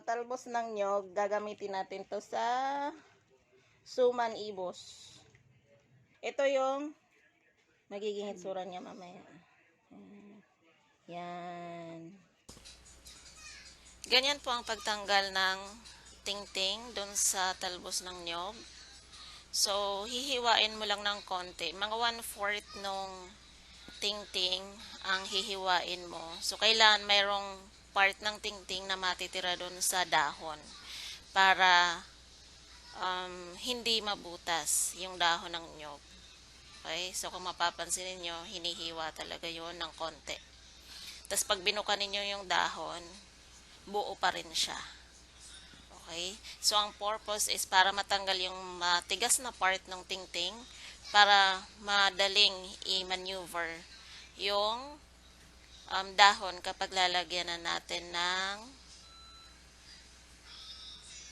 talbos ng nyog, gagamitin natin to sa suman ibos. Ito yung magiging itsura niya mamaya. Yan. Ganyan po ang pagtanggal ng tingting dun sa talbos ng nyog. So, hihiwain mo lang ng konti. Mga 1/4 nung tingting ang hihiwain mo. So, kailangan mayroong part ng tingting na matitira dun sa dahon para hindi mabutas yung dahon ng nyog. Okay? So, kung mapapansin niyo hinihiwa talaga yon ng konti. Tapos, pag binukan ninyo yung dahon, buo pa rin siya. Okay? So, ang purpose is para matanggal yung matigas na part ng tingting para madaling i-maneuver yung dahon kapag lalagyan na natin ng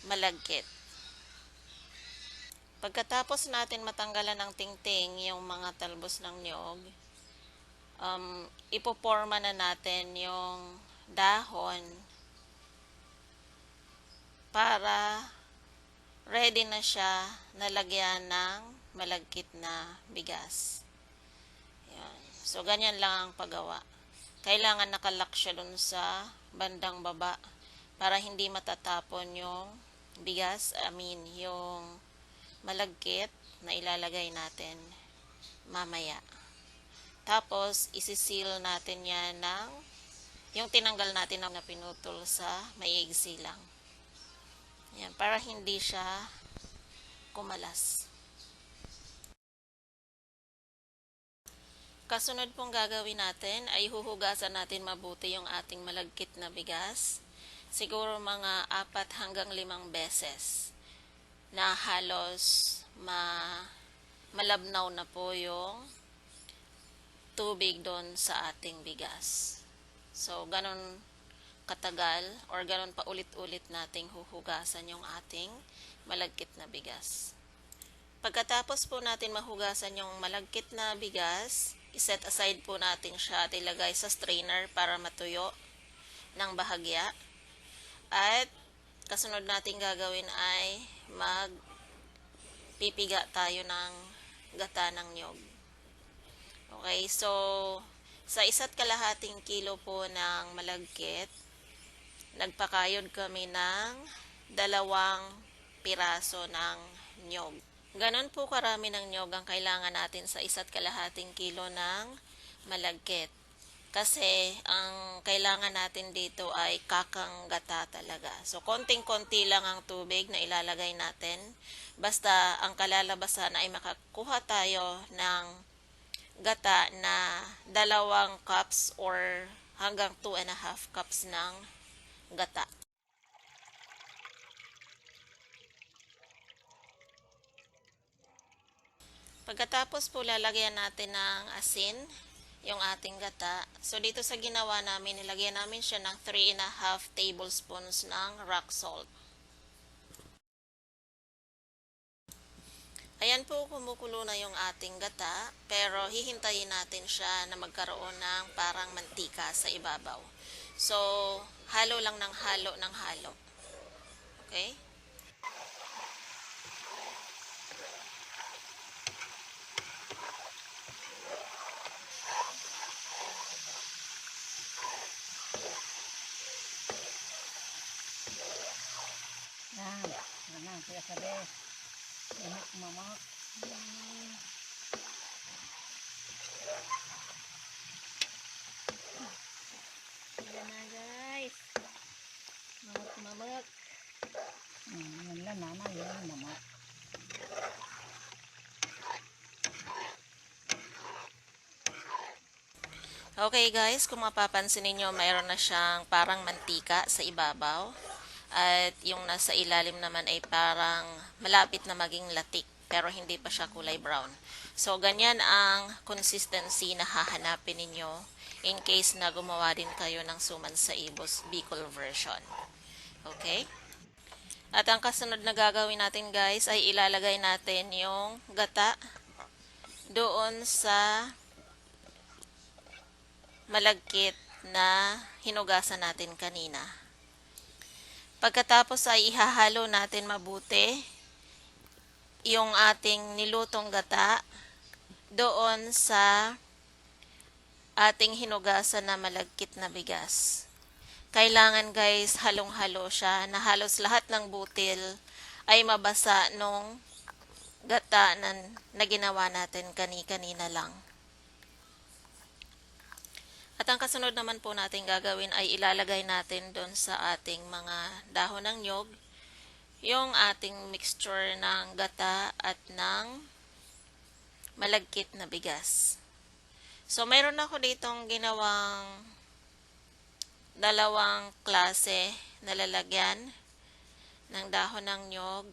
malagkit. Pagkatapos natin matanggalan ng tingting yung mga talbos ng nyog, ipoporma na natin yung dahon para ready na siya nalagyan ng malagkit na bigas. Yan. So, ganyan lang ang paggawa. Kailangan nakalock siya dun sa bandang baba para hindi matatapon yung bigas, yung malagkit na ilalagay natin mamaya. Tapos, isisil natin yan ng yung tinanggal natin na pinutol sa maiigsi lang. Yan, para hindi siya kumalas. Kasunod pong gagawin natin ay huhugasan natin mabuti yung ating malagkit na bigas. Siguro mga 4 hanggang 5 beses na halos malabnaw na po yung tubig doon sa ating bigas. So, ganun katagal or ganun pa ulit-ulit nating huhugasan yung ating malagkit na bigas. Pagkatapos po natin mahugasan yung malagkit na bigas, iset aside po natin siya at ilagay sa strainer para matuyo ng bahagya. At kasunod natin gagawin ay magpipiga tayo ng gata ng nyog. Okay, so sa 1.5 kilo po ng malagkit, nagpakayod kami ng 2 piraso ng nyog. Ganon po karami ng nyog ang kailangan natin sa 1.5 kilo ng malagkit. Kasi ang kailangan natin dito ay kakang gata talaga. So, konting-konti lang ang tubig na ilalagay natin. Basta ang kalalabasan ay makakuha tayo ng gata na 2 cups or hanggang 2.5 cups ng gata. Pagkatapos po lalagyan natin ng asin yung ating gata. So dito sa ginawa namin, nilagyan namin siya ng 3.5 tablespoons ng rock salt. Ayan po, kumukulo na yung ating gata, pero hihintayin natin siya na magkaroon ng parang mantika sa ibabaw. So, halo lang ng halo ng halo. Okay? Nah, kaya sabi, mamak. Ayan na guys. Mamak. Yan lang, nana, yan, mamak. Okay guys, kung mapapansin niyo mayroon na siyang parang mantika sa ibabaw. At yung nasa ilalim naman ay parang malapit na maging latik, pero hindi pa siya kulay brown. So, ganyan ang consistency na hahanapin ninyo in case na gumawa din kayo ng suman sa ibos Bicol version. Okay? At ang kasunod na gagawin natin guys ay ilalagay natin yung gata doon sa malagkit na hinugasan natin kanina. Pagkatapos ay ihahalo natin mabuti yung ating nilutong gata doon sa ating hinugasan na malagkit na bigas. Kailangan guys, halong-halo siya na halos lahat ng butil ay mabasa nung gata na ginawa natin kani-kanina lang. At ang kasunod naman po natin gagawin ay ilalagay natin doon sa ating mga dahon ng nyog yung ating mixture ng gata at ng malagkit na bigas. So, mayroon ako ditong ginawang dalawang klase na lalagyan ng dahon ng nyog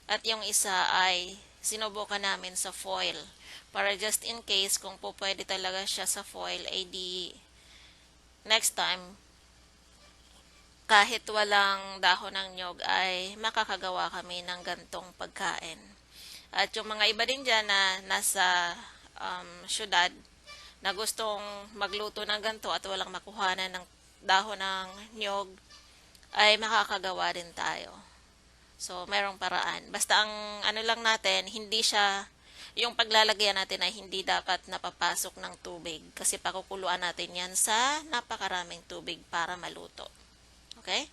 at yung isa ay sinubukan namin sa foil para just in case kung po pwede talaga siya sa foil ay di next time kahit walang dahon ng nyog ay makakagawa kami ng gantong pagkain. At yung mga iba din dyan na nasa syudad na gustong magluto ng ganto at walang makuhanan ng dahon ng nyog ay makakagawa din tayo. So, mayroong paraan. Basta ang ano lang natin, hindi siya, yung paglalagyan natin ay hindi dapat napapasok ng tubig kasi pakukuluan natin yan sa napakaraming tubig para maluto. Okay?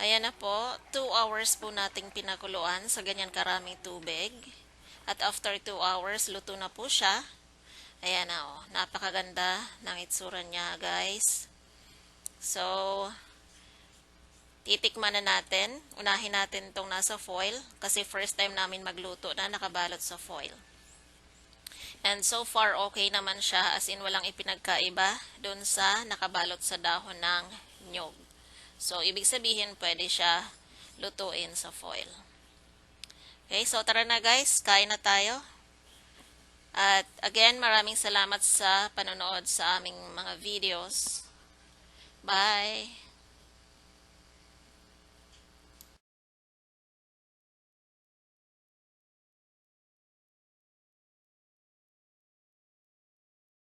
Ayan na po, 2 hours po nating pinakuluan sa ganyan karaming tubig. At after 2 hours, luto na po siya. Ayan na oh, napakaganda ng itsura niya guys. So, titikman na natin. Unahin natin itong nasa foil kasi first time namin magluto na nakabalot sa foil. And so far, okay naman siya, as in walang ipinagkaiba dun sa nakabalot sa dahon ng nyog. So, ibig sabihin, pwede siya lutuin sa foil. Okay, so tara na guys, kain na tayo. At again, maraming salamat sa panonood sa aming mga videos. Bye!